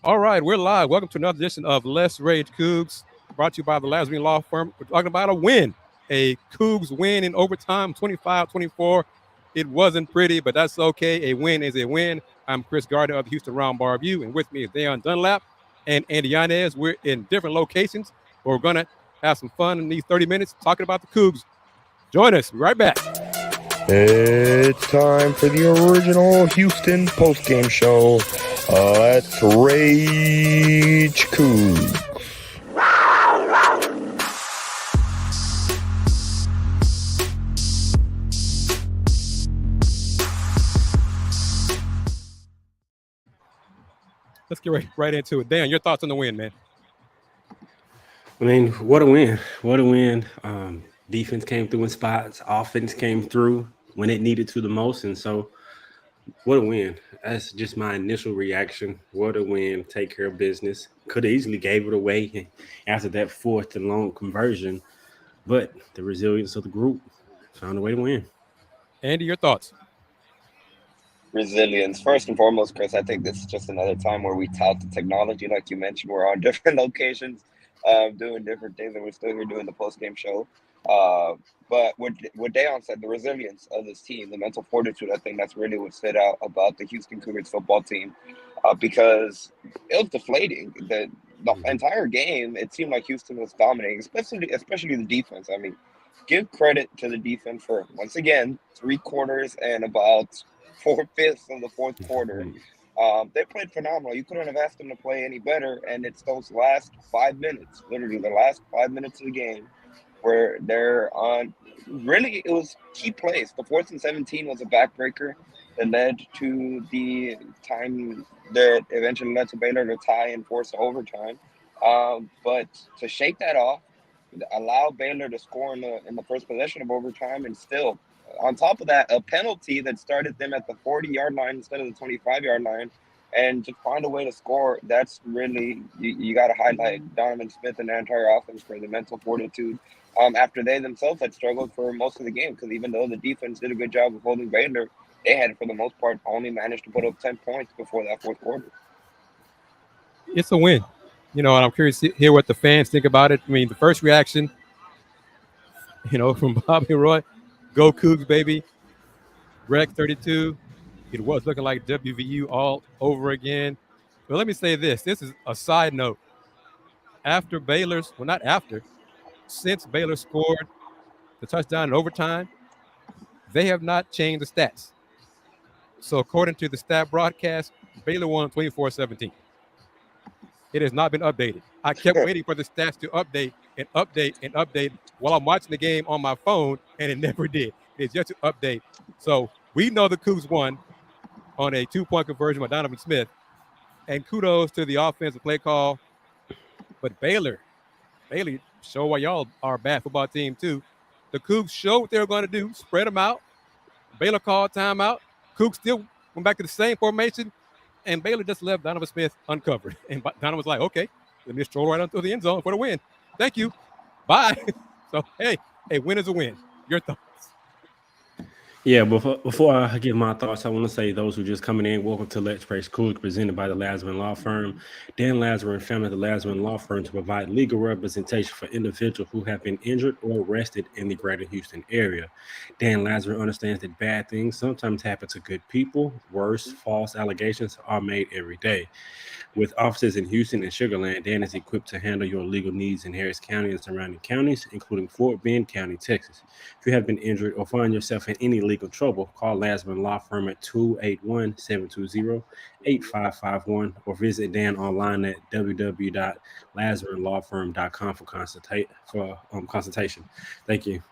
All right, we're live. Welcome to another edition of Let's Rage Coogs, brought to you by the Lazarine Law Firm. We're talking about a win, a Cougs win in overtime, 25-24. It wasn't pretty, but that's okay. A win is a win. I'm Kris Gardner of the Houston Round Bar View, and with me is Dunlap and Andy Yanez. We're in different locations, but we're going to have some fun in these 30 minutes talking about the Cougs. Join us. Be right back. It's time for the original Houston postgame show. Let's Rage Coogs. Let's get right into it. Dan, your thoughts on the win, man? I mean, what a win. What a win. Defense came through in spots. Offense came through when it needed to the most. And so, what a win. That's just my initial reaction. What a win. Take care of business. Could have easily gave it away after that fourth and long conversion. But the resilience of the group found a way to win. Andy, your thoughts? Resilience. First and foremost, Kris, I think this is just another time where we tout the technology. Like you mentioned, we're on different locations, doing different things, and we're still here doing the post-game show. But what Dayon said, the resilience of this team, the mental fortitude, I think that's really what stood out about the Houston Cougars football team, because it was deflating. The entire game, it seemed like Houston was dominating, especially the defense. I mean, give credit to the defense for, once again, 3 quarters and about 4/5 of the fourth quarter. They played phenomenal. You couldn't have asked them to play any better. And it's those last 5 minutes, literally the last 5 minutes of the game, where they're on. Really, it was key plays. The 4th and 17 was a backbreaker that led to the time that eventually led to Baylor to tie and force overtime. But to shake that off, allow Baylor to score in the first possession of overtime, and still, on top of that, a penalty that started them at the 40-yard line instead of the 25-yard line, and to find a way to score, that's really, you got to highlight Donovan Smith and the entire offense for the mental fortitude. After they themselves had struggled for most of the game, because even though the defense did a good job of holding Baylor, they had, for the most part, only managed to put up 10 points before that fourth quarter. It's a win. And I'm curious to hear what the fans think about it. I mean, the first reaction, from Bobby Roy, go Cougs, baby. Greg 32, it was looking like WVU all over again. But let me say this. This is a side note. After Baylor's, well, not after, since Baylor scored the touchdown in overtime, they have not changed the stats. So according to the stat broadcast, Baylor won 24-17. It has not been updated. I kept waiting for the stats to update and update and update while I'm watching the game on my phone, and it never did. It's just to update. So we know the Cougs won on a 2-point conversion by Donovan Smith, and kudos to the offensive play call. But Baylor show why y'all are a bad football team too. The Cougs showed what they were going to do, spread them out. Baylor called timeout. Cougs still went back to the same formation, and Baylor just left Donovan Smith uncovered. And Donovan was like, okay, let me just stroll right onto the end zone for the win. Thank you. Bye. So, hey, win is a win. Your thoughts? Yeah, before I give my thoughts, I want to say those who just coming in, welcome to Let's Praise Coogs, presented by the Lazarine Law Firm. Dan Lazarine founded the Lazarine Law Firm to provide legal representation for individuals who have been injured or arrested in the greater Houston area. Dan Lazarine understands that bad things sometimes happen to good people. Worse, false allegations are made every day. With offices in Houston and Sugar Land, Dan is equipped to handle your legal needs in Harris County and surrounding counties, including Fort Bend County, Texas. If you have been injured or find yourself in any legal trouble, call Lazarine Law Firm at 281-720-8551 or visit Dan online at www.lazarinelawfirm.com for consultation. Thank you.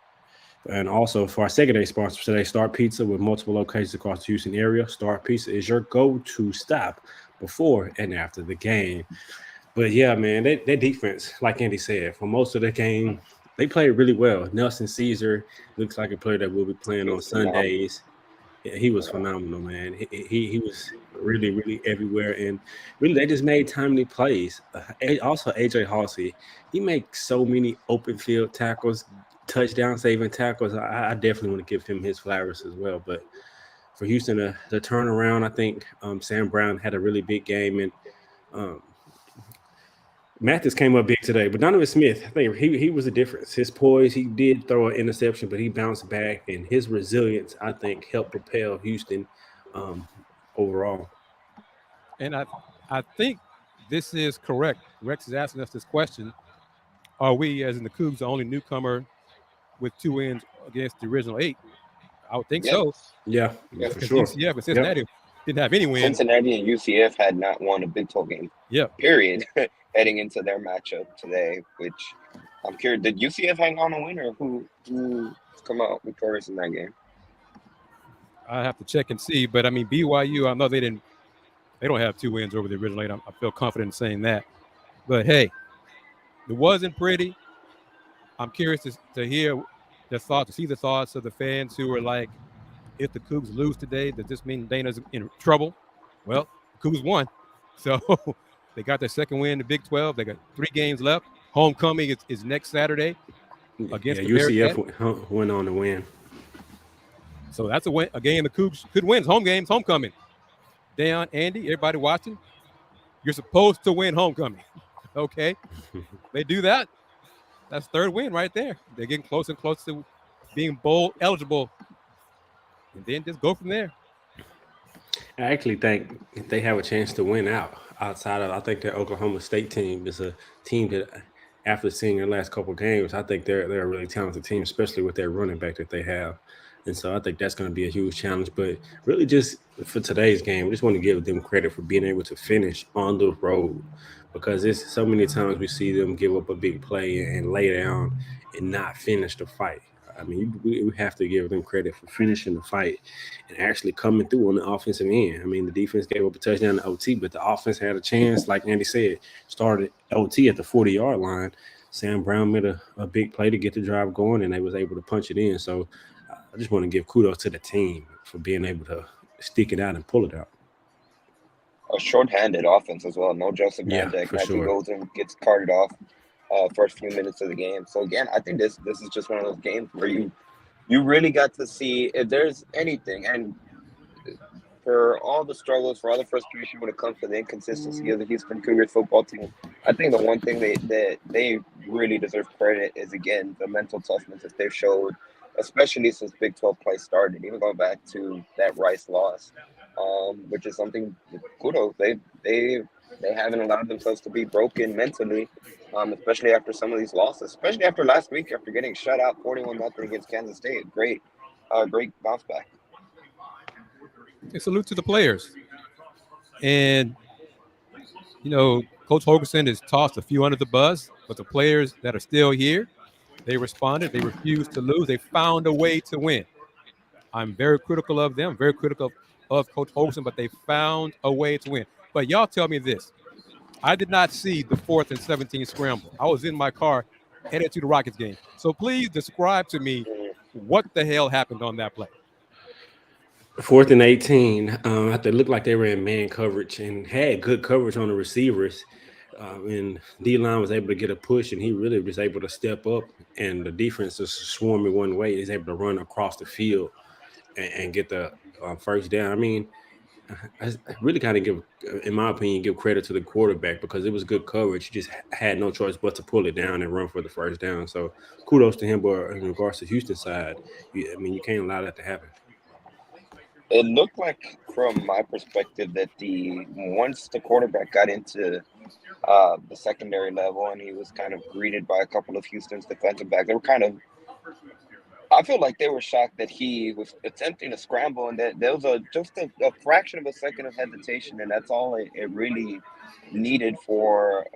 And also for our secondary sponsor today, Star Pizza, with multiple locations across the Houston area. Star Pizza is your go-to stop before and after the game. But yeah, man, their defense, like Andy said, for most of the game, they played really well. Nelson Caesar looks like a player that will be playing on Sundays. Yeah, he was phenomenal, man. He was really, really everywhere. And really, they just made timely plays. Also, AJ Halsey, he makes so many open field tackles, touchdown saving tackles. I definitely want to give him his flowers as well. But for Houston, the turnaround, I think Sam Brown had a really big game. And Mathis came up big today, but Donovan Smith, I think he was the difference. His poise, he did throw an interception, but he bounced back, and his resilience, I think, helped propel Houston overall. And I think this is correct. Rex is asking us this question: are we, as in the Cougs, the only newcomer with 2 wins against the original 8? I would think so, Yes. Yeah, Yes. for because sure. UCF and Yep. Cincinnati didn't have any wins. Cincinnati and UCF had not won a Big 12 game, Yeah, period, heading into their matchup today, which I'm curious. Did UCF hang on a win, or who come out victorious in that game? I have to check and see. But I mean, BYU, I know they don't have 2 wins over the original 8. I feel confident in saying that. But hey, it wasn't pretty. I'm curious to hear the thoughts, to see the thoughts of the fans who were like, if the Cougs lose today, does this mean Dana's in trouble? Well, the Cougs won. So they got their second win in the Big 12. They got 3 games left. Homecoming is next Saturday Yeah, against the UCF Bearcats. went on to win. So that's a game the Cougs could win. Home games, homecoming. Deion, Andy, everybody watching, you're supposed to win homecoming. Okay? They do that. That's third win right there. They're getting closer and closer to being bowl eligible. And then just go from there. I actually think they have a chance to win out outside of. I think their Oklahoma State team is a team that, after seeing their last couple of games, I think they're a really talented team, especially with their running back that they have. And so I think that's going to be a huge challenge. But really, just for today's game, we just want to give them credit for being able to finish on the road, because it's so many times we see them give up a big play and lay down and not finish the fight. I mean, we have to give them credit for finishing the fight and actually coming through on the offensive end. I mean, the defense gave up a touchdown to OT, but the offense had a chance, like Andy said, started OT at the 40-yard line. Sam Brown made a big play to get the drive going, and they was able to punch it in. So I just want to give kudos to the team for being able to stick it out and pull it out. A short-handed offense as well. No Joseph Yeah, Nandek. for As he sure. goes and gets carted off first few minutes of the game. So again, I think this is just one of those games where you really got to see if there's anything, and for all the struggles, for all the frustration when it comes to the inconsistency of the Houston Cougars football team, I think the one thing they really deserve credit is, again, the mental toughness that they've showed, especially since Big 12 play started, even going back to that Rice loss, which is something, kudos. They haven't allowed themselves to be broken mentally, especially after some of these losses, especially after last week, after getting shut out 41-0 against Kansas State. Great bounce back. And salute to the players. And, Coach Hogerson has tossed a few under the bus, but the players that are still here, they responded. They refused to lose. They found a way to win. I'm very critical of them, very critical of Coach Hogerson, but they found a way to win. But y'all tell me this. I did not see the 4th and 17 scramble. I was in my car headed to the Rockets game. So please describe to me what the hell happened on that play. 4th and 18, they looked like they were in man coverage and had good coverage on the receivers. And D-line was able to get a push, and he really was able to step up, and the defense was swarming one way. He's able to run across the field and get the first down. I mean, I really kind of give, in my opinion, give credit to the quarterback, because it was good coverage. He just had no choice but to pull it down and run for the first down. So kudos to him. But in regards to Houston side, you can't allow that to happen. It looked like, from my perspective, that once the quarterback got into the secondary level and he was kind of greeted by a couple of Houston's defensive backs, they were kind of, I feel like they were shocked that he was attempting to scramble, and that there was just a fraction of a second of hesitation, and that's all it really needed for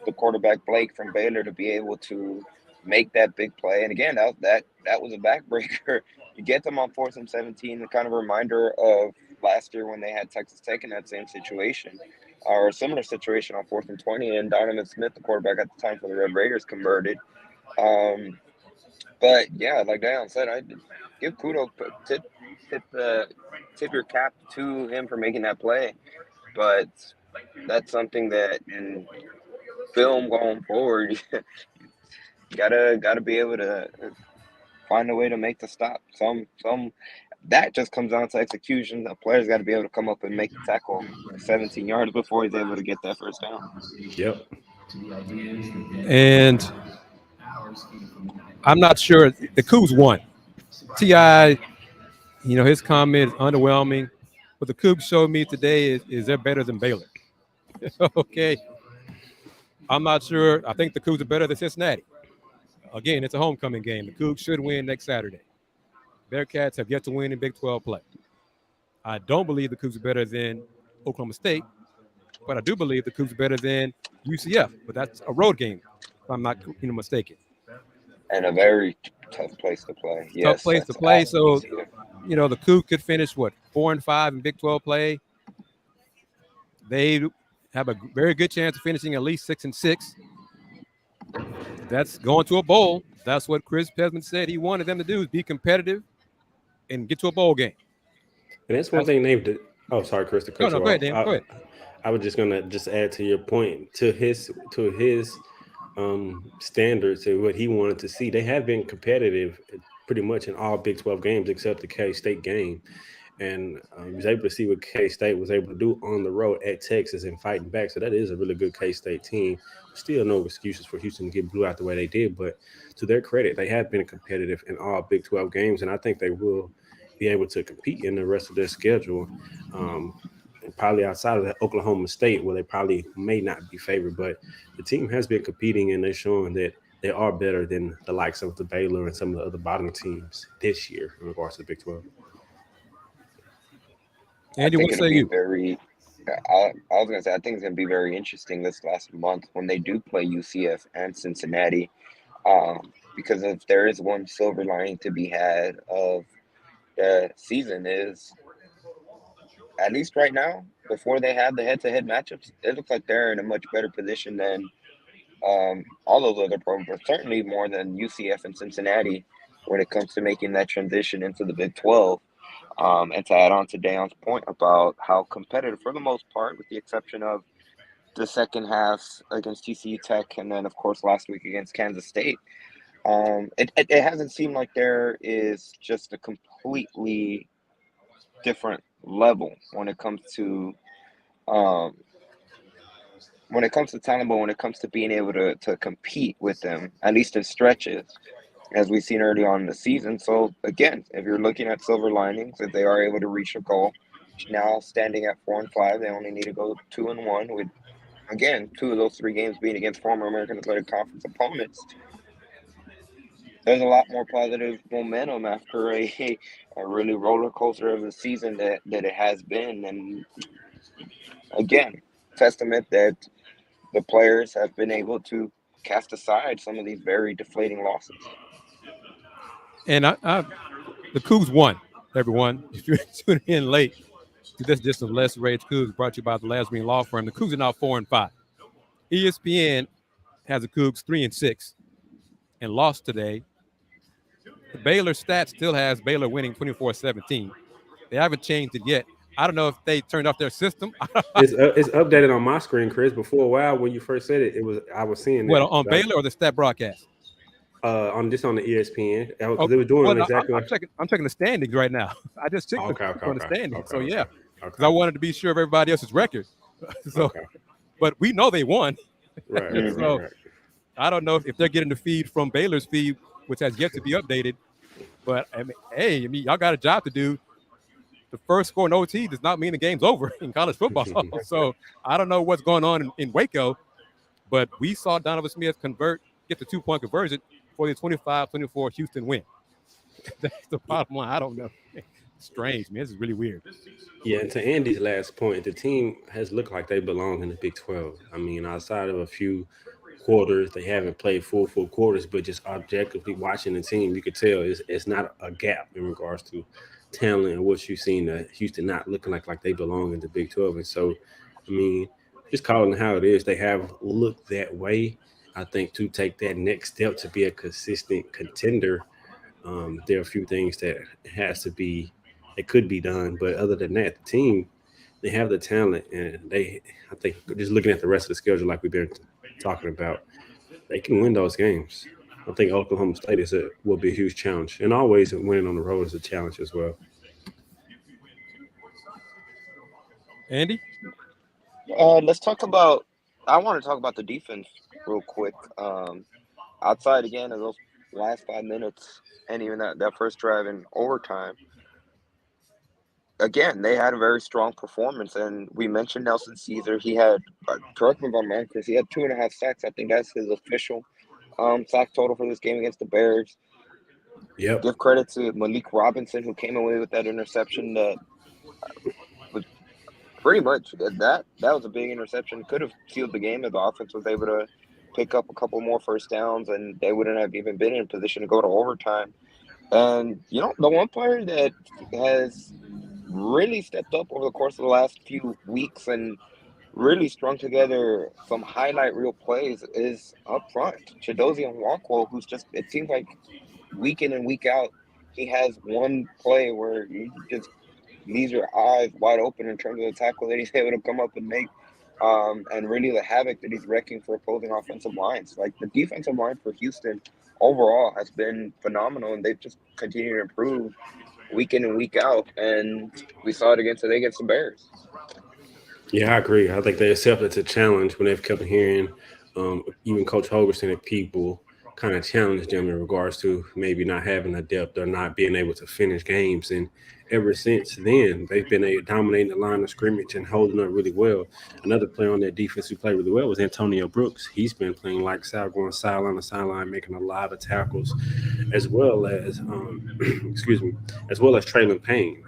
the quarterback Blake from Baylor to be able to make that big play. And again, that was a backbreaker. You get them on 4th and 17, a kind of reminder of last year when they had Texas Tech in that same situation, or a similar situation on 4th and 20, and Donovan Smith, the quarterback at the time for the Red Raiders, converted. But yeah, like Dion said, I give kudos, tip your cap to him for making that play. But that's something that in film going forward, gotta be able to find a way to make the stop. that just comes down to execution. The player's got to be able to come up and make the tackle 17 yards before he's able to get that first down. Yep. And I'm not sure. The Cougs won. T.I., his comment is underwhelming. What the Cougs showed me today is they're better than Baylor. Okay. I'm not sure. I think the Cougs are better than Cincinnati. Again, it's a homecoming game. The Cougs should win next Saturday. Bearcats have yet to win in Big 12 play. I don't believe the Cougs are better than Oklahoma State, but I do believe the Cougs are better than UCF. But that's a road game, if I'm not mistaken. And a very tough place to play. Tough place to play. So, the Cougs could finish, 4-5 in Big 12 play. They have a very good chance of finishing at least 6-6. That's going to a bowl. That's what Chris Pesman said he wanted them to do, is be competitive and get to a bowl game. And that's one thing they did. Oh, sorry, Chris. No, go ahead, Dan. Go ahead. I was just gonna add to your point, to his standards and what he wanted to see. They have been competitive pretty much in all Big 12 games except the K-State game. And he was able to see what K-State was able to do on the road at Texas and fighting back. So that is a really good K-State team. Still no excuses for Houston to get blew out the way they did. But to their credit, they have been competitive in all Big 12 games. And I think they will be able to compete in the rest of their schedule. And probably outside of the Oklahoma State, where they probably may not be favored. But the team has been competing, and they're showing that they are better than the likes of the Baylor and some of the other bottom teams this year in regards to the Big 12. Andy, what say you? I was going to say, I think it's going to be very interesting this last month when they do play UCF and Cincinnati, because if there is one silver lining to be had of the season is, at least right now, before they have the head-to-head matchups, it looks like they're in a much better position than all those other programs, but certainly more than UCF and Cincinnati when it comes to making that transition into the Big 12. And to add on to Dayon's point about how competitive, for the most part, with the exception of the second half against TCU Tech and then, of course, last week against Kansas State, it hasn't seemed like there is just a completely different level when it comes to talent, but when it comes to being able to compete with them, at least in stretches, as we've seen early on in the season. So, again, if you're looking at silver linings, if they are able to reach a goal, now standing at 4-5, they only need to go 2-1 with, again, 2 of those 3 games being against former American Athletic Conference opponents. There's a lot more positive momentum after a really roller coaster of a season that it has been. And, again, testament that the players have been able to cast aside some of these very deflating losses. And the Cougs won, everyone. If you're tuning in late, this is just some Less Rage Cougs brought to you by the Lazarine Law Firm. The Cougs are now 4-5. ESPN has the Cougs 3-6 and lost today. The Baylor stats still has Baylor winning 24-17. They haven't changed it yet. I don't know if they turned off their system. It's updated on my screen, Chris. Before a while, when you first said it, I was seeing that. On Baylor or the stat broadcast? On the ESPN, because they were doing exactly. I'm checking the standings right now. I just checked on the standings. Okay, yeah, because I wanted to be sure of everybody else's record. But we know they won. Right. Right. I don't know if they're getting the feed from Baylor's feed, which has yet to be updated. But y'all got a job to do. The first score in OT does not mean the game's over in college football. So I don't know what's going on in Waco, but we saw Donovan Smith get the 2-point conversion for the 25-24 Houston win. That's the bottom line. I don't know. Strange, man. This is really weird. Yeah, and to Andy's last point, the team has looked like they belong in the Big 12. I mean, outside of a few quarters, they haven't played full quarters, but just objectively watching the team, you could tell it's not a gap in regards to talent and what you've seen Houston not looking like they belong in the Big 12. And so, I mean, just calling it how it is, they have looked that way. I think to take that next step to be a consistent contender, there are a few things that could be done. But other than that, the team, they have the talent, and I think just looking at the rest of the schedule like we've been talking about, they can win those games. I think Oklahoma State will be a huge challenge, and always winning on the road is a challenge as well. Andy? Let's talk about. I want to talk about the defense real quick. Outside again of those last 5 minutes, and even that first drive in overtime, again they had a very strong performance. And we mentioned Nelson Caesar. He had, correct me if I'm wrong, Chris. He had 2.5 sacks. I think that's his official sack total for this game against the Bears. Yep. Give credit to Malik Robinson, who came away with that interception. That was pretty much that was a big interception. Could have sealed the game if the offense was able to pick up a couple more first downs, and they wouldn't have even been in a position to go to overtime. And the one player that has really stepped up over the course of the last few weeks and really strung together some highlight reel plays is up front. Chidozie Nwankwo, who's just, it seems like week in and week out, he has one play where he just leaves your eyes wide open in terms of the tackle that he's able to come up and make, and really the havoc that he's wrecking for opposing offensive lines. Like, the defensive line for Houston overall has been phenomenal, and they've just continued to improve week in and week out. And we saw it against the Bears. Yeah, I agree. I think they accepted the challenge when they've kept hearing even Coach Holgerson and people kind of challenged them in regards to maybe not having the depth or not being able to finish games. And ever since then, they've been dominating the line of scrimmage and holding up really well. Another player on that defense who played really well was Antonio Brooks. He's been playing like going sideline to sideline, making a lot of tackles, as well as as well as Traylon Payne.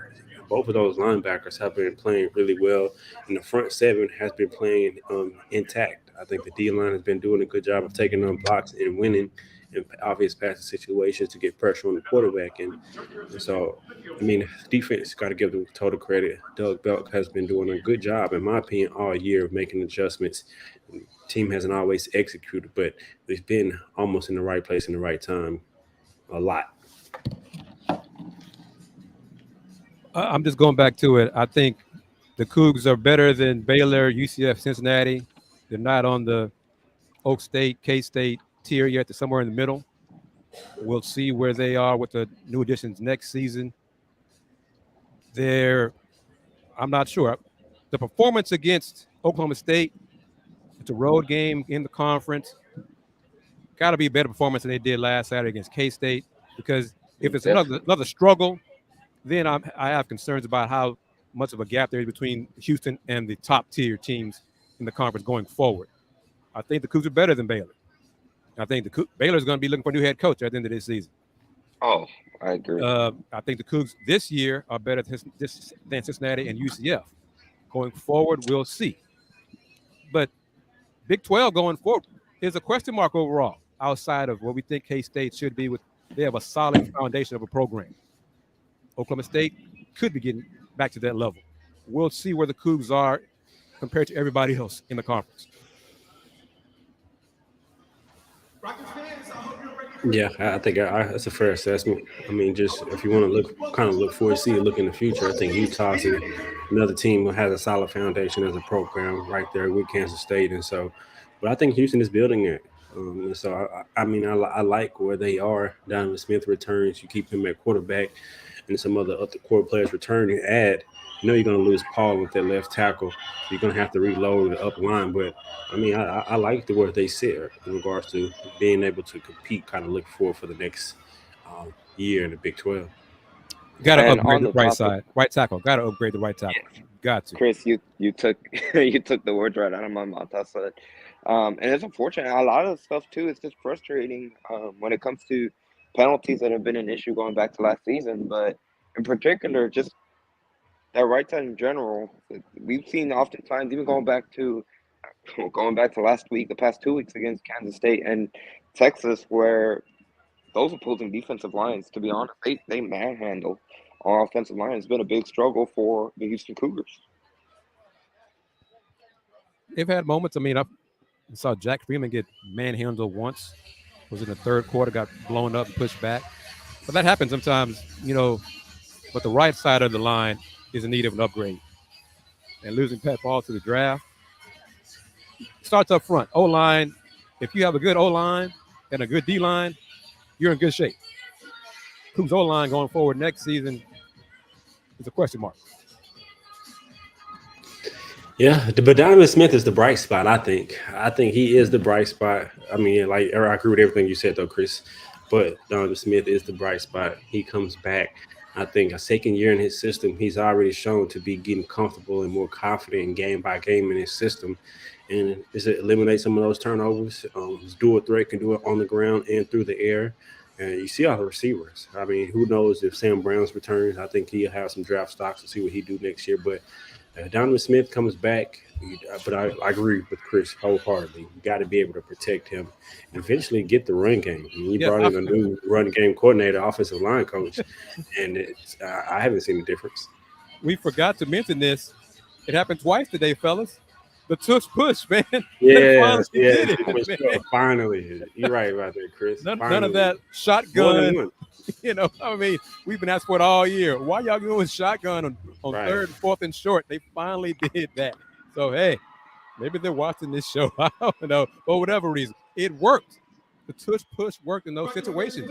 Both of those linebackers have been playing really well, and the front seven has been playing intact. I think the D-line has been doing a good job of taking on blocks and winning in obvious passing situations to get pressure on the quarterback. And so, I mean, defense got to give them total credit. Doug Belk has been doing a good job, in my opinion, all year of making adjustments. The team hasn't always executed, but they've been almost in the right place in the right time a lot. I'm just going back to it. I think the Cougs are better than Baylor, UCF, Cincinnati. They're not on the Oak State, K-State tier yet. They're somewhere in the middle. We'll see where they are with the new additions next season. I'm not sure. The performance against Oklahoma State, it's a road game in the conference. Got to be a better performance than they did last Saturday against K-State, because if it's another struggle, then I have concerns about how much of a gap there is between Houston and the top-tier teams in the conference going forward. I think the Cougs are better than Baylor. I think Baylor is going to be looking for a new head coach at the end of this season. Oh, I agree. I think the Cougs this year are better than Cincinnati and UCF. Going forward, we'll see. But Big 12 going forward is a question mark overall, outside of what we think K-State should be. They have a solid foundation of a program. Oklahoma State could be getting back to that level. We'll see where the Cougs are compared to everybody else in the conference. Yeah, I think that's a fair assessment. I mean, just if you want to look forward, look in the future, I think Utah's another team who has a solid foundation as a program right there with Kansas State. And so, but I think Houston is building it. And so, I like where they are. Donovan Smith returns. You keep him at quarterback, and some other core players return. You add, you're going to lose Paul with that left tackle. You're going to have to reload the up line. But, I mean, I like the where they sit in regards to being able to compete, kind of look forward for the next year in the Big 12. Got to upgrade the right side. Right tackle. Got to upgrade the right tackle. Yeah. Got to. Chris, you took you took the words right out of my mouth. I said, and it's unfortunate. A lot of the stuff too is just frustrating when it comes to penalties that have been an issue going back to last season. But in particular, just that right side in general, we've seen oftentimes, even going back to last week, the past 2 weeks against Kansas State and Texas, where those opposing defensive lines, to be honest, they manhandle our offensive line. It's been a big struggle for the Houston Cougars. They've had moments. I mean, I saw Jack Freeman get manhandled once. Was in the third quarter, got blown up and pushed back. But that happens sometimes, But the right side of the line is in need of an upgrade. And losing Pat Ball to the draft starts up front. O-line, if you have a good O-line and a good D-line, you're in good shape. Cougs O-line going forward next season is a question mark. Yeah, but Donovan Smith is the bright spot. I think. I think he is the bright spot. I mean, like I agree with everything you said, though, Chris. But Donovan Smith is the bright spot. He comes back. I think a second year in his system, he's already shown to be getting comfortable and more confident game by game in his system, and just eliminate some of those turnovers. His dual threat can do it on the ground and through the air. And you see all the receivers. I mean, who knows if Sam Brown's returns? I think he'll have some draft stocks to see what he do next year. But Donovan Smith comes back, but I agree with Kris wholeheartedly. You got to be able to protect him and eventually get the run game. I mean, you Yes, brought in a new run game coordinator, offensive line coach, and I haven't seen the difference. we forgot to mention this. It happened twice today, fellas. The tush push, man. They finally Yes, did yes, for it, man. sure. Finally, you're right about that, Kris. None of Finally, that more than shotgun. one. I mean, we've been asking for it all year. Why y'all going shotgun on Right. third, fourth, and short? They finally did that. So hey, maybe they're watching this show. I don't know. For whatever reason, it worked. The tush push worked in those situations.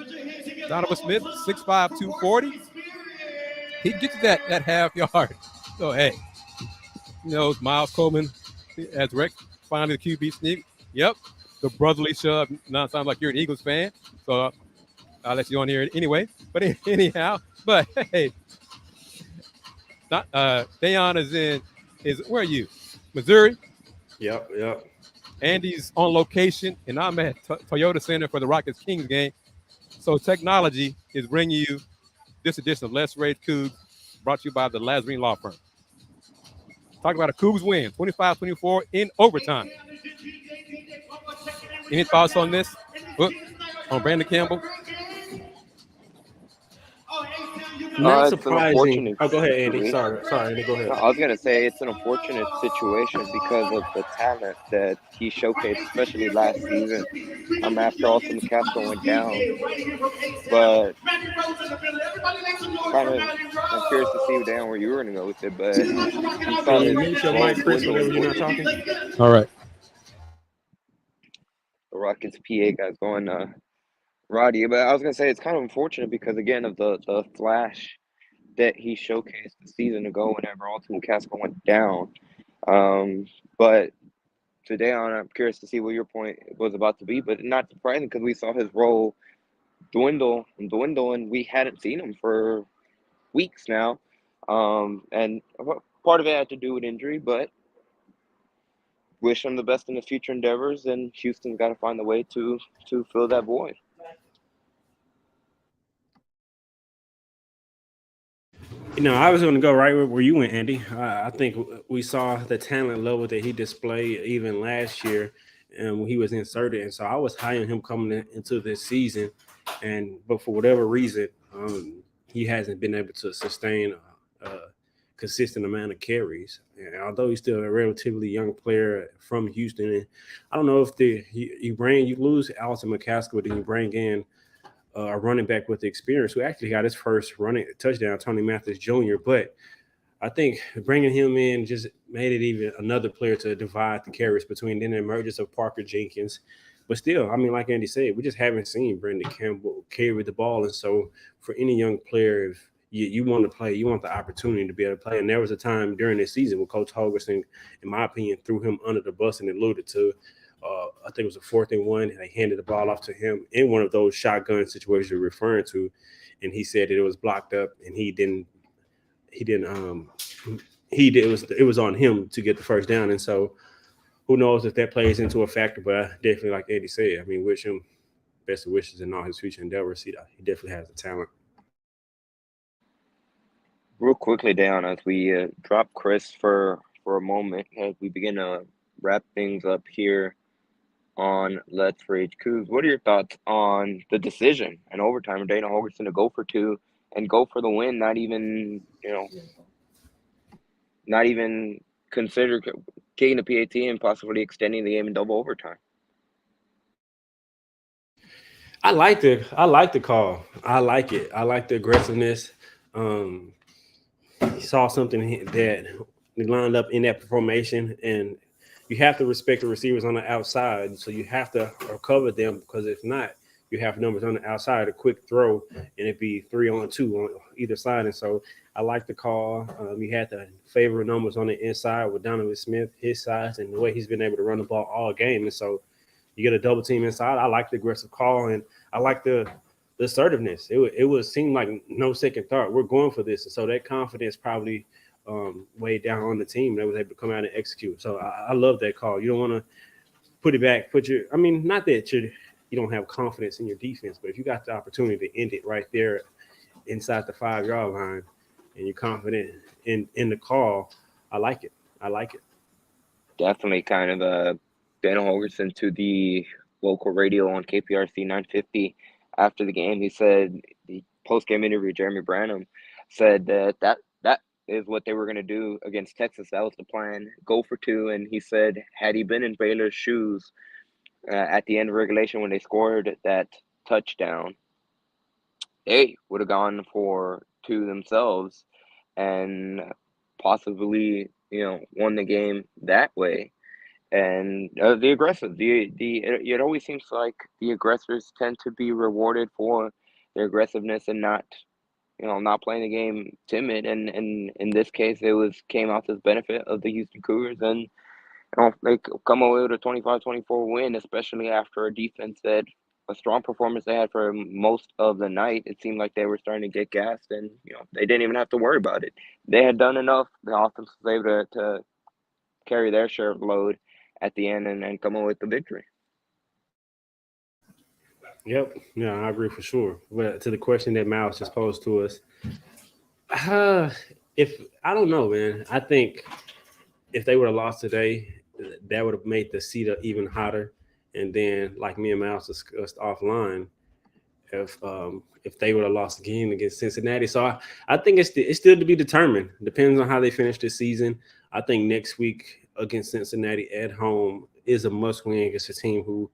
Donovan Smith, 6'5", 240. He gets that half yard. So hey, Miles Coleman as Rex finally the QB sneak. Yep, the brotherly shove. Now it sounds like you're an Eagles fan. So I'll let you on here anyway. But anyhow, but hey, not Dayon is where are you? Missouri. Yep. Andy's on location, and I'm at Toyota Center for the Rockets Kings game. So technology is bringing you this edition of Let's Rage Cougs, brought to you by the Lazarine Law Firm. Talk about a Cougs win, 25-24 in overtime. Any thoughts on this? On Brandon Campbell? Not It's an surprising. unfortunate. Oh, go ahead, Andy. Sorry, Andy. Go ahead. No, I was gonna say it's an unfortunate situation because of the talent that he showcased, especially last season. After Alton McCaskill went down, but I'm curious to see down where you were gonna go with it. But he saw Can you his mute your role mic, Kris, dwindle, whenever you're not unfortunately. talking? All right. The Rockets PA guys going Roddy. But I was gonna say it's kind of unfortunate because again of the flash that he showcased the season ago whenever Alton McCaskill went down. But today on, I'm curious to see what your point was about to be, but not surprising because we saw his role dwindle, and we hadn't seen him for weeks now. And part of it had to do with injury, but wish him the best in his future endeavors, and Houston's got to find a way to fill that void. I was going to go right where you went, Andy. I think we saw the talent level that he displayed even last year, and when he was inserted, and so I was high on him coming into this season, but for whatever reason, he hasn't been able to sustain a consistent amount of carries. And although he's still a relatively young player from Houston, and I don't know if you lose Alton McCaskill, then you bring in a running back with experience who actually got his first running touchdown, Tony Mathis Jr. But I think bringing him in just made it even another player to divide the carries between then the emergence of Parker Jenkins. But still, I mean, like Andy said, we just haven't seen Brandon Campbell carry the ball. And so for any young player, if you want to play, you want the opportunity to be able to play. And there was a time during this season when Coach Holgerson, in my opinion, threw him under the bus and alluded to I think it was a 4th and 1. And they handed the ball off to him in one of those shotgun situations you're referring to, and he said that it was blocked up, and it was on him to get the first down. And so, who knows if that plays into a factor? But definitely, like Eddie said, I mean, wish him best of wishes in all his future endeavors. He definitely has the talent. Real quickly, down as we drop Kris for a moment, as we begin to wrap things up here on Let's Rage Cougs. What are your thoughts on the decision and overtime of Dana Holgerson to go for 2 and go for the win? Not even consider kicking the PAT and possibly extending the game in double overtime. I like the call. I like it. I like the aggressiveness. He saw something that they lined up in that formation, and you have to respect the receivers on the outside. So you have to cover them, because if not, you have numbers on the outside, a quick throw, and it'd be 3-on-2 on either side. And so I like the call. We had the favorite numbers on the inside with Donovan Smith, his size, and the way he's been able to run the ball all game. And so you get a double team inside. I like the aggressive call, and I like the assertiveness. It would seem like no second thought. We're going for this. And so that confidence probably weighed down on the team that was able to come out and execute. So I love that call. You don't want to put it back, not that you don't have confidence in your defense, but if you got the opportunity to end it right there inside the 5-yard line and you're confident in the call, I like it. Definitely kind of Dana Holgerson to the local radio on KPRC 950 after the game. He said the post-game interview, Jeremy Branham said that is what they were going to do against Texas. That was the plan, go for 2. And he said, had he been in Baylor's shoes at the end of regulation when they scored that touchdown, they would have gone for 2 themselves and possibly, won the game that way. And the aggressive, it always seems like the aggressors tend to be rewarded for their aggressiveness and not playing the game timid. And in this case, it came out to the benefit of the Houston Cougars, and they come away with a 25-24 win, especially after a defense that a strong performance they had for most of the night. It seemed like they were starting to get gassed, and they didn't even have to worry about it. They had done enough. The offense was able to carry their share of load at the end and come away with the victory. Yep. Yeah, I agree for sure. But to the question that Miles just posed to us, if I don't know, man, I think if they would have lost today, that would have made the seat even hotter. And then, like me and Miles discussed offline, if they would have lost the game against Cincinnati, so I think it's still to be determined. Depends on how they finish this season. I think next week against Cincinnati at home is a must win against a team who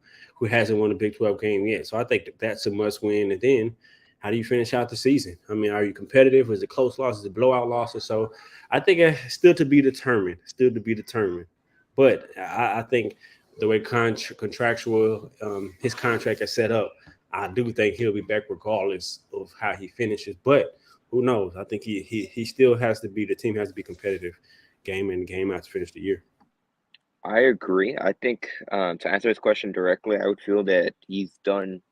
hasn't won a Big 12 game yet. So I think that's a must win. And then how do you finish out the season? I mean, are you competitive? Is it close losses? Is it blowout losses? So I think it's still to be determined. But I think the way contractual his contract is set up, I do think he'll be back regardless of how he finishes. But who knows? I think he still has to be, the team has to be competitive game in, game out to finish the year. I agree. I think to answer this question directly, I would feel that he's done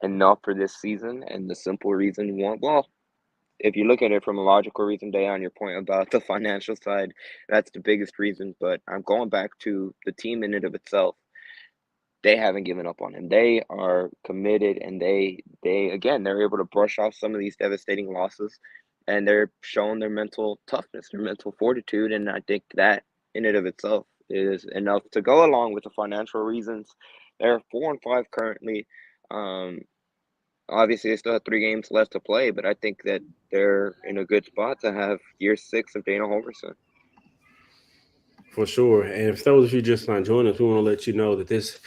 enough for this season. And the simple reason, if you look at it from a logical reason, Dayon, your point about the financial side, that's the biggest reason. But I'm going back to the team in and of itself. They haven't given up on him. They are committed, and they're able to brush off some of these devastating losses, and they're showing their mental toughness, their mental fortitude. And I think that in and of itself is enough to go along with the financial reasons. They're 4-5 currently. Obviously, they still have 3 games left to play, but I think that they're in a good spot to have year 6 of Dana Holgerson. For sure. And if those of you just not joining us, we want to let you know that this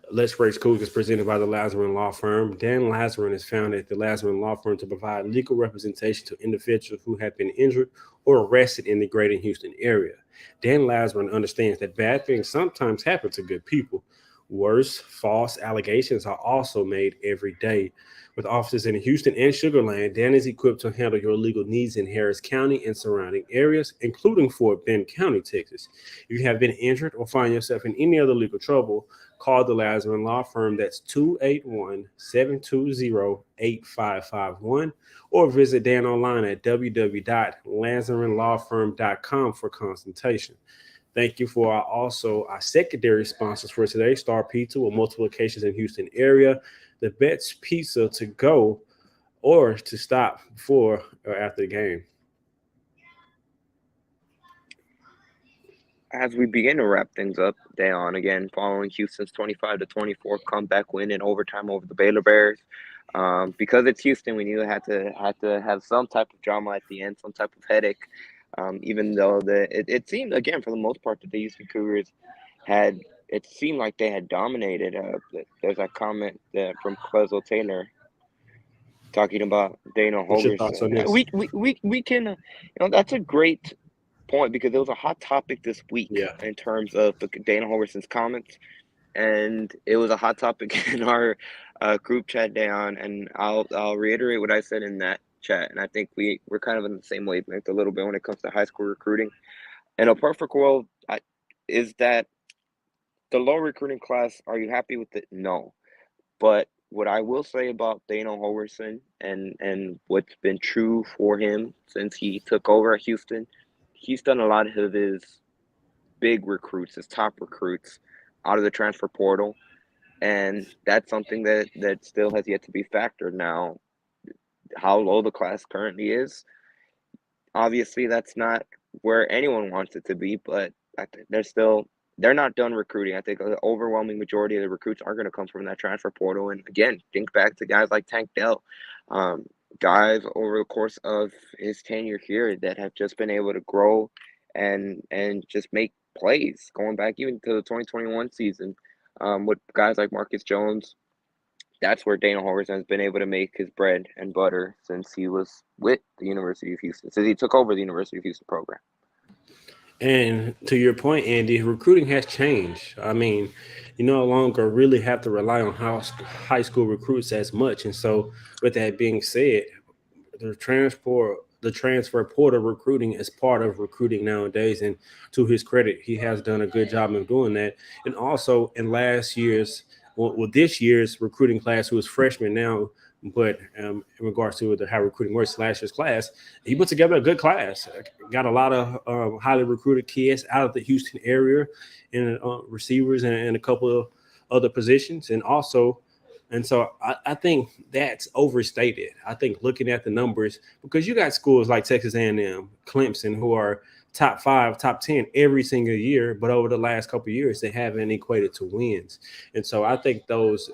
Let's Race Coogs is presented by the Lazarine Law Firm. Dan Lazarine is founded at the Lazarine Law Firm to provide legal representation to individuals who have been injured or arrested in the greater Houston area. Dan Lazarine understands that bad things sometimes happen to good people. Worse, false allegations are also made every day. With offices in Houston and Sugar Land, Dan is equipped to handle your legal needs in Harris County and surrounding areas, including Fort Bend County, Texas. If you have been injured or find yourself in any other legal trouble, call the Lazarine Law Firm. That's 281-720-8551, or visit Dan online at www.lazarinelawfirm.com for consultation. Thank you for our secondary sponsors for today, Star Pizza with multiple locations in Houston area, the best pizza to go or to stop before or after the game. As we begin to wrap things up, Dayon, again, following Houston's 25-24 comeback win in overtime over the Baylor Bears. Because it's Houston, we knew it had to have some type of drama at the end, some type of headache. Even though it seemed, again, for the most part, that the Houston Cougars it seemed like they had dominated. There's a comment from Quezzo Taylor talking about Dana Holgerson. What's your thoughts on this? We can, that's a great point, because it was a hot topic this week in terms of Dana Holgerson's comments, and it was a hot topic in our group chat down, and I'll reiterate what I said in that chat. And I think we're kind of in the same wavelength a little bit when it comes to high school recruiting. In a perfect world, is that the low recruiting class? Are you happy with it? No. But what I will say about Dana Holgorsen and what's been true for him since he took over at Houston, he's done a lot of his big recruits, his top recruits, out of the transfer portal, and that's something that still has yet to be factored. Now, how low the class currently is, obviously that's not where anyone wants it to be, but I think they're not done recruiting. I think the overwhelming majority of the recruits are going to come from that transfer portal. And again, think back to guys like Tank Dell, guys over the course of his tenure here that have just been able to grow and just make plays. Going back even to the 2021 season, with guys like Marcus Jones, that's where Dana Holgorsen has been able to make his bread and butter since he was with the University of Houston, since he took over the University of Houston program. And to your point, Andy, recruiting has changed. I mean, you no longer really have to rely on high school recruits as much. And so, with that being said, the transfer portal recruiting is part of recruiting nowadays. And to his credit, he has done a good job of doing that. And also in this year's recruiting class, who was freshman now, but in regards to how recruiting works, last year's class, he put together a good class. Got a lot of highly recruited kids out of the Houston area, and receivers and a couple of other positions, and so I think that's overstated. I think looking at the numbers, because you got schools like Texas A&M, Clemson, who are top 5, top 10 every single year, but over the last couple of years, they haven't equated to wins. And so I think those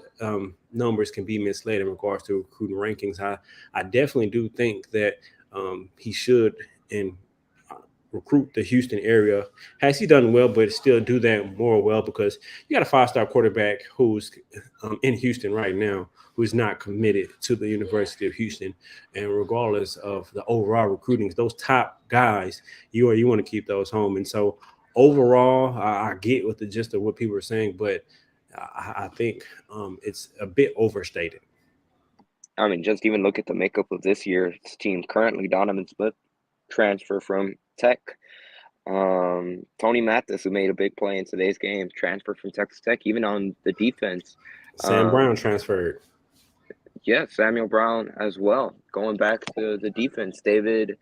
numbers can be misled in regards to recruiting rankings. I definitely do think that he should recruit the Houston area. Has he done well, but still do that more well, because you got a 5-star quarterback who's in Houston right now, who's not committed to the University of Houston. And regardless of the overall recruiting, those top guys, you want to keep those home. And so overall, I get what the gist of what people are saying, but I think it's a bit overstated. I mean, just even look at the makeup of this year's team currently. Donovan Smith, transfer from Tech. Tony Mathis, who made a big play in today's game, transferred from Texas Tech. Even on the defense, Sam Brown transferred. Yeah, Samuel Brown as well. Going back to the defense, David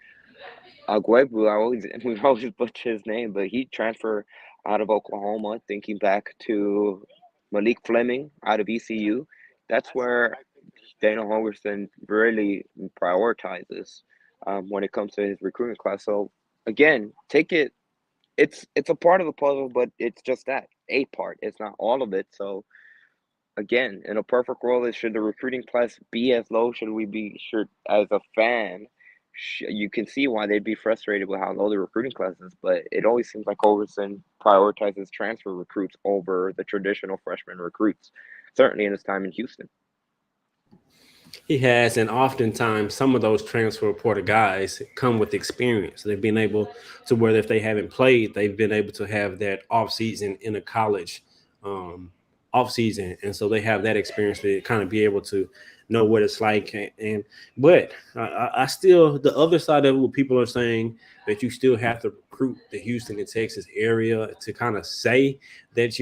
Agwebu, we always butcher his name, but he transferred out of Oklahoma, thinking back to Malik Fleming out of ECU. That's where Dana Holgorsen really prioritizes when it comes to his recruiting class. So again, it's a part of the puzzle, but it's just that, a part. It's not all of it. So again, in a perfect world, should the recruiting class be as low? Should as a fan, you can see why they'd be frustrated with how low the recruiting class is, but it always seems like Holgorsen prioritizes transfer recruits over the traditional freshman recruits, certainly in his time in Houston. He has, and oftentimes some of those transfer portal guys come with experience. They've been able to, whether if they haven't played, they've been able to have that offseason in a college offseason, and so they have that experience to kind of be able to know what it's like. But I still, the other side of it, what people are saying, that you still have to recruit the Houston and Texas area to kind of say that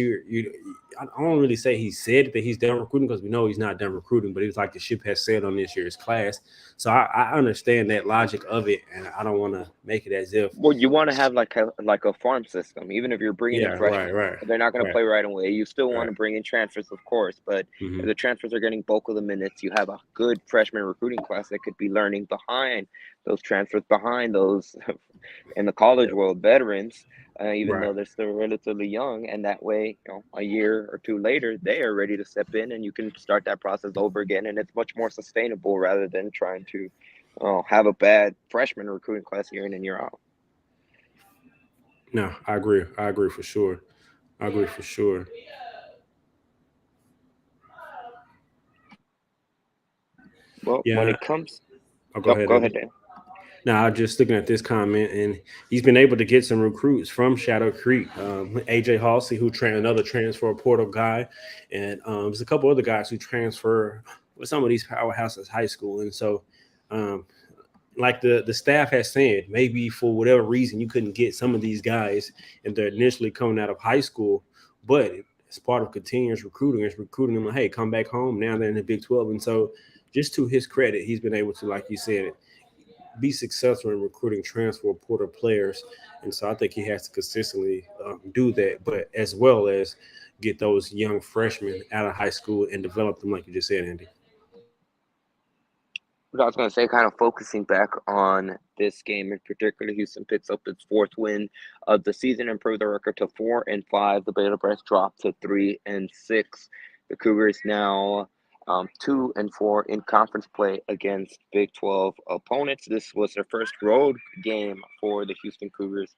I don't really say he said that he's done recruiting, because we know he's not done recruiting, but it was like the ship has sailed on this year's class. So I understand that logic of it, and I don't want to make it as if. Well, you want to have like a farm system, even if you're bringing in freshmen. Right. They're not going to play right away. You still want Right. to bring in transfers, of course, but Mhm. if the transfers are getting bulk of the minutes, you have a good freshman recruiting class that could be learning behind those transfers, behind those in the college world veterans, even though they're still relatively young. And that way, a year or two later, they are ready to step in, and you can start that process over again. And it's much more sustainable rather than trying to have a bad freshman recruiting class year in and year out. No, I agree. For sure. Well, Yeah. when it comes, I'll go ahead. go ahead, Dan. Now, I'm just looking at this comment, and he's been able to get some recruits from Shadow Creek. AJ Halsey, who another transfer portal guy, and there's a couple other guys who transfer with some of these powerhouses high school. And so, like the staff has said, maybe for whatever reason you couldn't get some of these guys, and they're initially coming out of high school, but as part of continuous recruiting, is recruiting them. Like, hey, come back home. Now they're in the Big 12, and so just to his credit, he's been able to, like you said, be successful in recruiting transfer portal players. And so I think he has to consistently do that, but as well as get those young freshmen out of high school and develop them, like you just said, Andy. But I was going to say, kind of focusing back on this game in particular, Houston picks up its fourth win of the season, improved the record to 4-5. The Baylor Bears dropped to 3-6. The Cougars now 2-4 in conference play against Big 12 opponents. This was their first road game for the Houston Cougars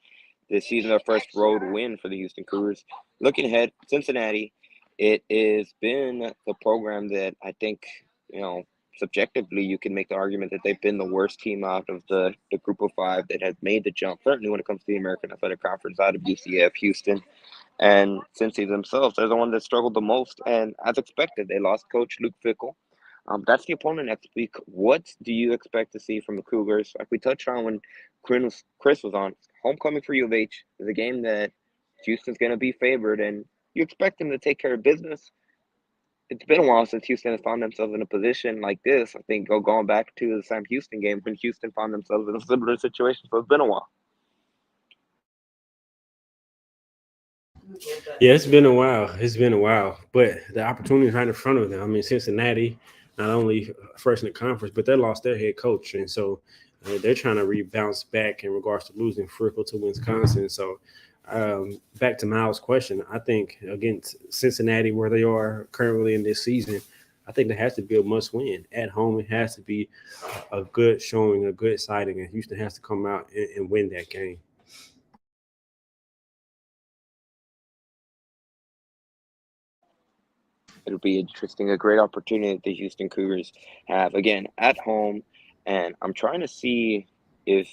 this season, their first road win for the Houston Cougars. Looking ahead, Cincinnati, it has been the program that I think, subjectively, you can make the argument that they've been the worst team out of the group of five that has made the jump, certainly when it comes to the American Athletic Conference, out of UCF, Houston, and Cincy themselves. They're the one that struggled the most, and as expected, they lost coach Luke Fickell. That's the opponent next week. What do you expect to see from the Cougars? Like we touched on when Kris was on, homecoming for U of H is a game that Houston's going to be favored, and you expect them to take care of business. It's been a while since Houston has found themselves in a position like this. I think going back to the Sam Houston game when Houston found themselves in a similar situation. So it's been a while. Yeah, it's been a while. But the opportunity is right in front of them. I mean, Cincinnati, not only first in the conference, but they lost their head coach. And so they're trying to rebounce back in regards to losing Fickell to Wisconsin. So back to Miles' question, I think against Cincinnati, where they are currently in this season, I think there has to be a must win. At home, it has to be a good showing, a good sighting, and Houston has to come out and win that game. It'll be interesting, a great opportunity that the Houston Cougars have, again, at home. And I'm trying to see if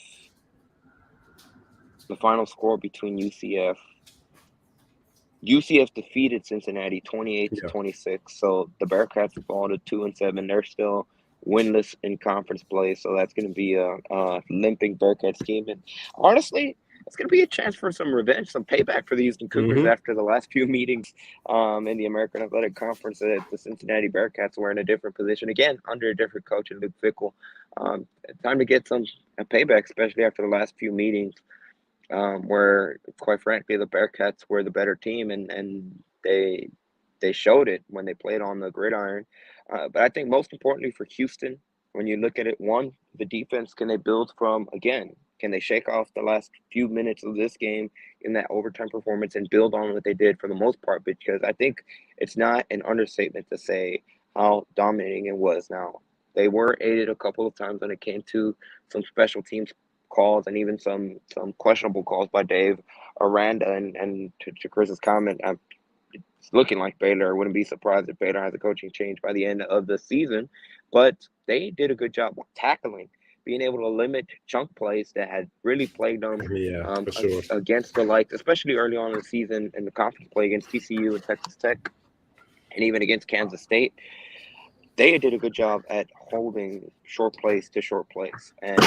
the final score between UCF defeated Cincinnati 28-26. So the Bearcats have fallen to 2-7. They're still winless in conference play. So that's going to be a limping Bearcats team. And honestly, it's going to be a chance for some revenge, some payback for the Houston Cougars after the last few meetings in the American Athletic Conference. The Cincinnati Bearcats were in a different position, again, under a different coach in Luke Fickell. Time to get some payback, especially after the last few meetings where, quite frankly, the Bearcats were the better team, and they showed it when they played on the gridiron. But I think most importantly for Houston, when you look at it, one, the defense, can they build from, again, can they shake off the last few minutes of this game in that overtime performance and build on what they did for the most part? Because I think it's not an understatement to say how dominating it was. Now, they were aided a couple of times when it came to some special teams calls and even some questionable calls by Dave Aranda. And to Kris's comment, it's looking like Baylor. I wouldn't be surprised if Baylor has a coaching change by the end of the season. But they did a good job tackling, being able to limit chunk plays that had really plagued them for sure. against the likes, especially early on in the season in the conference play against TCU and Texas Tech, and even against Kansas State. They did a good job at holding short plays to short plays. And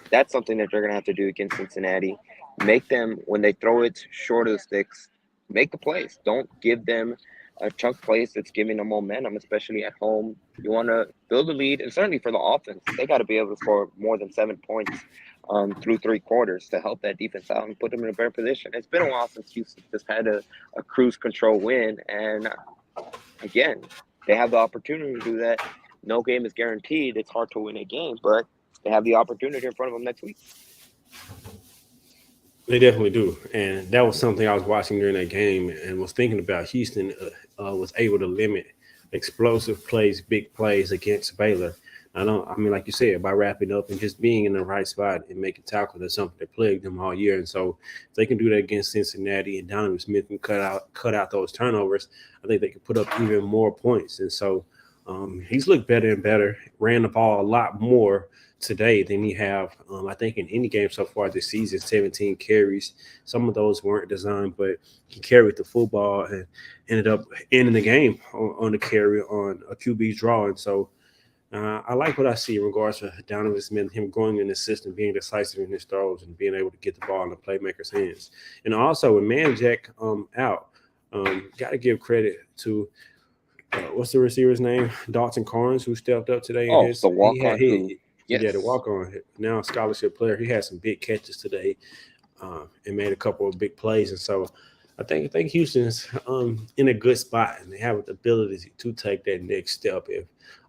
that's something that they're going to have to do against Cincinnati. Make them, when they throw it short of the sticks, make the plays. Don't give them a chunk plays that's giving them momentum, especially at home. You want to build a lead, and certainly for the offense, they got to be able to score more than 7 points through three quarters to help that defense out and put them in a better position. It's been a while since Houston just had a cruise control win, and again, they have the opportunity to do that. No game is guaranteed. It's hard to win a game, but they have the opportunity in front of them next week. They definitely do. And that was something I was watching during that game and was thinking about. Houston was able to limit explosive plays, big plays against Baylor. Like you said, by wrapping up and just being in the right spot and making tackles, that's something that plagued them all year. And so if they can do that against Cincinnati and Donovan Smith can cut out those turnovers, I think they can put up even more points. And so he's looked better and better, ran the ball a lot more today than he have, I think, in any game so far this season. 17 carries. Some of those weren't designed, but he carried the football and ended up ending the game on the carry on a QB draw. And so I like what I see in regards to Donovan Smith, him going in the system, being decisive in his throws, and being able to get the ball in the playmaker's hands. And also with Manjack out, got to give credit to what's the receiver's name? Dalton Carnes, who stepped up today. Oh, the walk-on who, yes. Yeah, the walk-on, now a scholarship player. He had some big catches today and made a couple of big plays. And so I think Houston's in a good spot, and they have the ability to take that next step if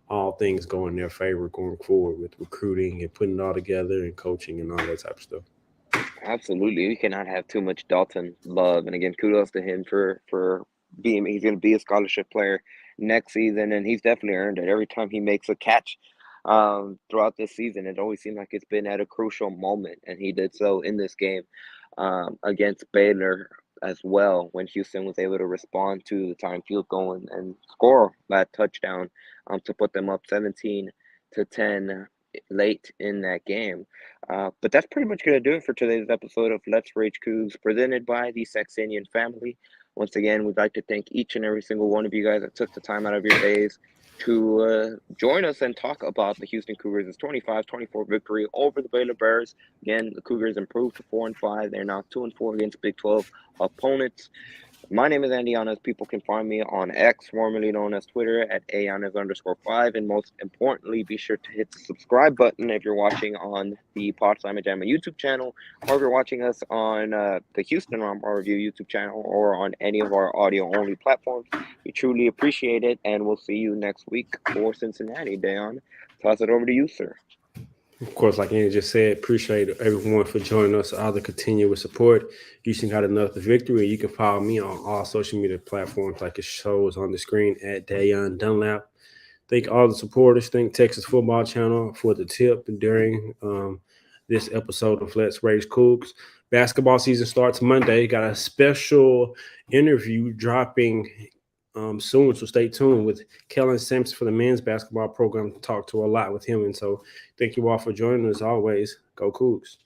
all things go in their favor going forward with recruiting and putting it all together and coaching and all that type of stuff. Absolutely. We cannot have too much Dalton love. And again, kudos to him for being, he's going to be a scholarship player next season, and he's definitely earned it. Every time he makes a catch throughout this season, it always seemed like it's been at a crucial moment, and he did so in this game against Baylor as well, when Houston was able to respond to the time field goal and score that touchdown to put them up 17-10 late in that game. But that's pretty much going to do it for today's episode of Let's Rage Cougs, presented by the Saxenian family. Once again, we'd like to thank each and every single one of you guys that took the time out of your days to join us and talk about the Houston Cougars' 25-24 victory over the Baylor Bears. Again, the Cougars improved to 4-5. They're now 2-4 against Big 12 opponents. My name is Andy Yanez. People can find me on X, formerly known as Twitter, at @Yanez_5. And most importantly, be sure to hit the subscribe button if you're watching on the Pod Simon Jamma YouTube channel, or if you're watching us on the Houston Rumbar Review YouTube channel, or on any of our audio-only platforms. We truly appreciate it, and we'll see you next week for Cincinnati. Dayon, toss it over to you, sir. Of course, like Andy just said, appreciate everyone for joining us. All the continuous support. Houston got another victory. You can follow me on all social media platforms like it shows on the screen at Dayon Dunlap. Thank all the supporters. Thank Texas Football Channel for the tip during this episode of Let's Rage Coogs. Basketball season starts Monday. Got a special interview dropping soon, so stay tuned with Kellen Sampson for the men's basketball program. Talk to a lot with him, and so thank you all for joining us. Always, go Cougs.